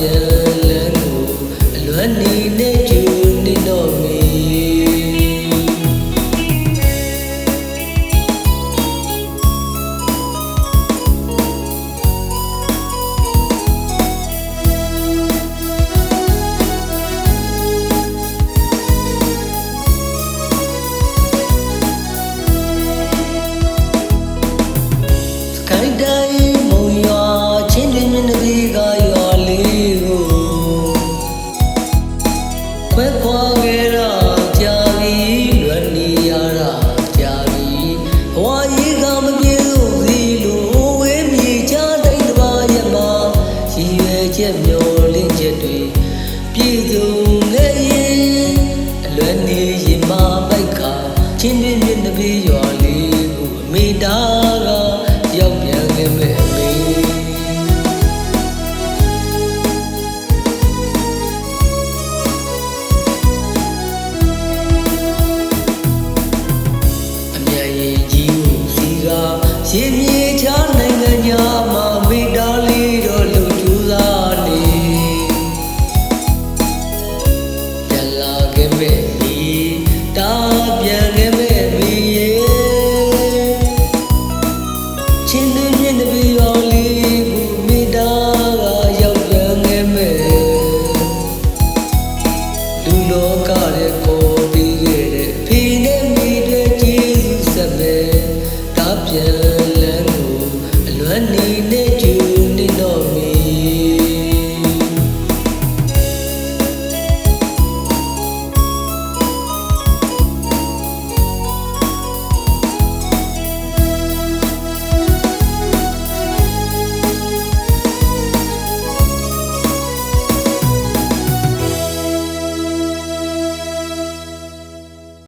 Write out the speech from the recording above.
ပြန်လန်းကိုအလွမ်းနေနဲ့ကျူနေတော့မီခိုင်တိုင်းမုံရွာချင်းတွင်မြင်းတပီးကရွာလေးကိုခွဲခွာခဲ့တာကြာပြီလွယ်နေရတာကြာပြီဘဝကြီးကမပြေလို့စီလို့ဝေးမြေချတိုင်းတစ်ပါးရမှာရည်ရွယ်ချက်မျောလင့်ချက်တွေပြည့်စုံခဲ့ရင်အလွယ်နေရင်မပိုက်ခါချင်းတွင်မြင်းတပီးရွာလေးကိုအမေတာ